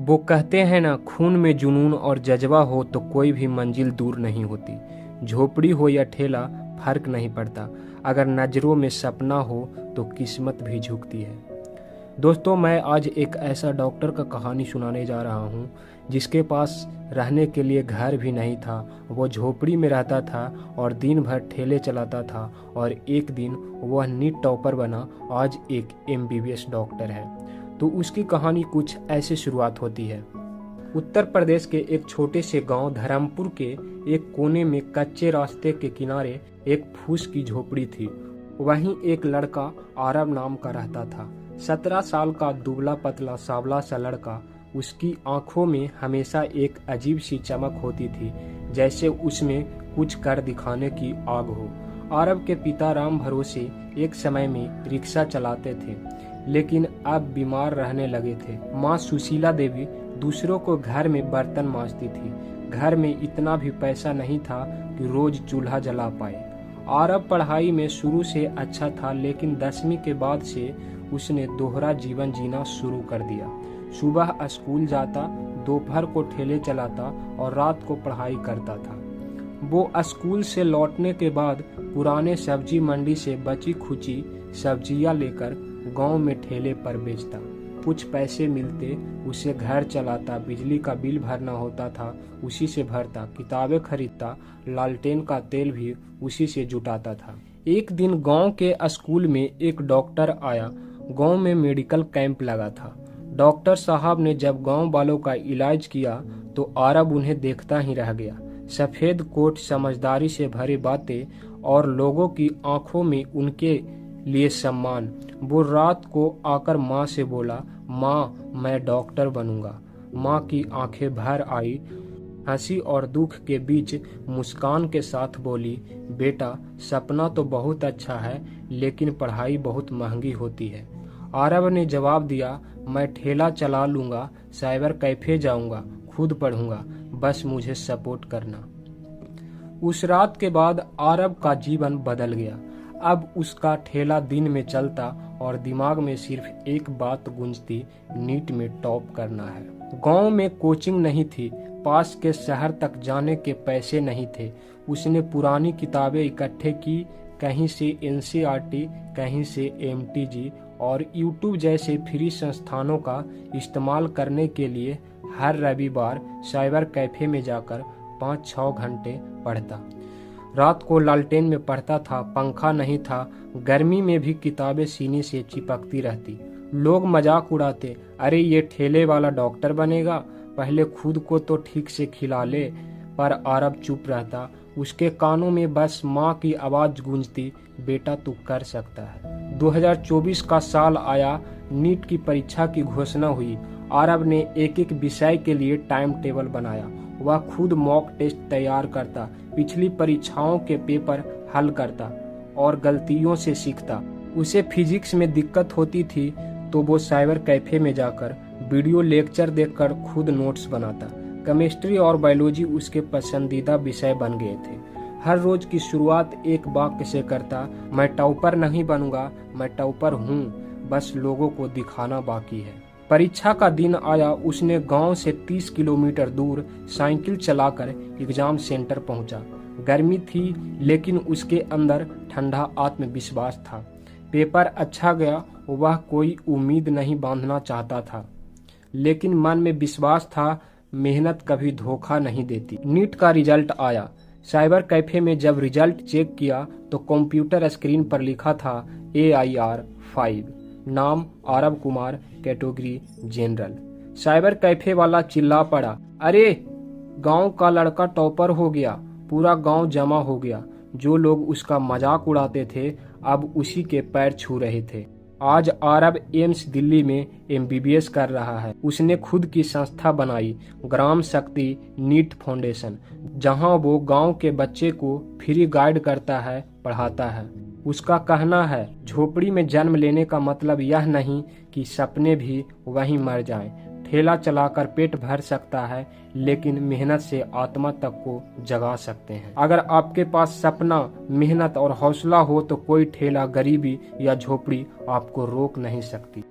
वो कहते हैं ना, खून में जुनून और जज्बा हो तो कोई भी मंजिल दूर नहीं होती। झोपड़ी हो या ठेला फर्क नहीं पड़ता, अगर नज़रों में सपना हो तो किस्मत भी झुकती है। दोस्तों, मैं आज एक ऐसा डॉक्टर का कहानी सुनाने जा रहा हूँ जिसके पास रहने के लिए घर भी नहीं था। वो झोपड़ी में रहता था और दिन भर ठेले चलाता था और एक दिन वह नीट टॉपर बना। आज एक MBBS डॉक्टर है। तो उसकी कहानी कुछ ऐसे शुरुआत होती है। उत्तर प्रदेश के एक छोटे से गांव धर्मपुर के एक कोने में कच्चे रास्ते के किनारे एक फूस की झोपड़ी थी। वहीं एक लड़का आरब नाम का रहता था। 17 साल का दुबला पतला सांवला सा लड़का। उसकी आंखों में हमेशा एक अजीब सी चमक होती थी, जैसे उसमें कुछ कर दिखाने की आग हो। आरब के पिता राम भरोसे एक समय में रिक्शा चलाते थे, लेकिन अब बीमार रहने लगे थे। माँ सुशीला देवी दूसरों को घर में बर्तन मांजती थी। घर में इतना भी पैसा नहीं था कि रोज चूल्हा जला पाए। आरब पढ़ाई में शुरू से अच्छा था, लेकिन 10वीं के बाद से उसने दोहरा जीवन जीना शुरू कर दिया। सुबह स्कूल जाता, दोपहर को ठेले चलाता और रात को पढ़ाई करता था। वो स्कूल से लौटने के बाद पुराने सब्जी मंडी से बची खुची सब्जियां लेकर गांव में ठेले पर बेचता। कुछ पैसे मिलते उसे घर चलाता, बिजली का बिल भरना होता था उसी से भरता, किताबें खरीदता, लालटेन का तेल भी उसी से जुटाता था। एक दिन गांव के स्कूल में एक डॉक्टर आया। गांव में मेडिकल कैंप लगा था। डॉक्टर साहब ने जब गांव वालों का इलाज किया तो आरब उन्हें देखता ही रह गया। सफेद कोट, समझदारी से भरे बातें और लोगों की आंखों में उनके लिए सम्मान। वो रात को आकर माँ से बोला, माँ मैं डॉक्टर बनूंगा। माँ की आंखें भर आई। हंसी और दुख के बीच मुस्कान के साथ बोली, बेटा सपना तो बहुत अच्छा है, लेकिन पढ़ाई बहुत महंगी होती है। आरब ने जवाब दिया, मैं ठेला चला लूंगा, साइबर कैफे जाऊंगा, खुद पढ़ूंगा, बस मुझे सपोर्ट करना। उस रात के बाद आरब का जीवन बदल गया। अब उसका ठेला दिन में चलता और दिमाग में सिर्फ एक बात गूंजती, नीट में टॉप करना है। गांव में कोचिंग नहीं थी, पास के शहर तक जाने के पैसे नहीं थे। उसने पुरानी किताबें इकट्ठे की, कहीं से NCERT, कहीं से MTG और YouTube जैसे फ्री संस्थानों का इस्तेमाल करने के लिए हर रविवार साइबर कैफे में जाकर 5-6 घंटे पढ़ता। रात को लालटेन में पढ़ता था, पंखा नहीं था, गर्मी में भी किताबें सीने से चिपकती रहती। लोग मजाक उड़ाते, अरे ये ठेले वाला डॉक्टर बनेगा, पहले खुद को तो ठीक से खिला ले। पर आरब चुप रहता। उसके कानों में बस माँ की आवाज गूंजती, बेटा तू कर सकता है। 2024 का साल आया। नीट की परीक्षा की घोषणा हुई। आरब ने एक एक विषय के लिए टाइम टेबल बनाया। वह खुद मॉक टेस्ट तैयार करता, पिछली परीक्षाओं के पेपर हल करता और गलतियों से सीखता। उसे फिजिक्स में दिक्कत होती थी तो वो साइबर कैफे में जाकर वीडियो लेक्चर देखकर खुद नोट्स बनाता। केमिस्ट्री और बायोलॉजी उसके पसंदीदा विषय बन गए थे। हर रोज की शुरुआत एक वाक्य से करता, मैं टॉपर नहीं बनूंगा, मैं टॉपर हूँ, बस लोगों को दिखाना बाकी है। परीक्षा का दिन आया। उसने गांव से 30 किलोमीटर दूर साइकिल चलाकर एग्जाम सेंटर पहुंचा। गर्मी थी, लेकिन उसके अंदर ठंडा आत्मविश्वास था। पेपर अच्छा गया। वह कोई उम्मीद नहीं बांधना चाहता था, लेकिन मन में विश्वास था, मेहनत कभी धोखा नहीं देती। नीट का रिजल्ट आया। साइबर कैफे में जब रिजल्ट चेक किया तो कंप्यूटर स्क्रीन पर लिखा था AIR 5, नाम Arab Kumar, category general. Cyber cafe वाला चिल्ला पड़ा, अरे गांव का लड़का टॉपर हो गया। पूरा गांव जमा हो गया। जो लोग उसका मजाक उड़ाते थे अब उसी के पैर छू रहे थे। आज आरब एम्स दिल्ली में MBBS कर रहा है। उसने खुद की संस्था बनाई, ग्राम शक्ति नीट फाउंडेशन, जहां वो गांव के बच्चे को फ्री गाइड करता है, पढ़ाता है। उसका कहना है, झोपड़ी में जन्म लेने का मतलब यह नहीं कि सपने भी वहीं मर जाएं। ठेला चलाकर पेट भर सकता है, लेकिन मेहनत से आत्मा तक को जगा सकते हैं। अगर आपके पास सपना, मेहनत और हौसला हो तो कोई ठेला, गरीबी या झोपड़ी आपको रोक नहीं सकती।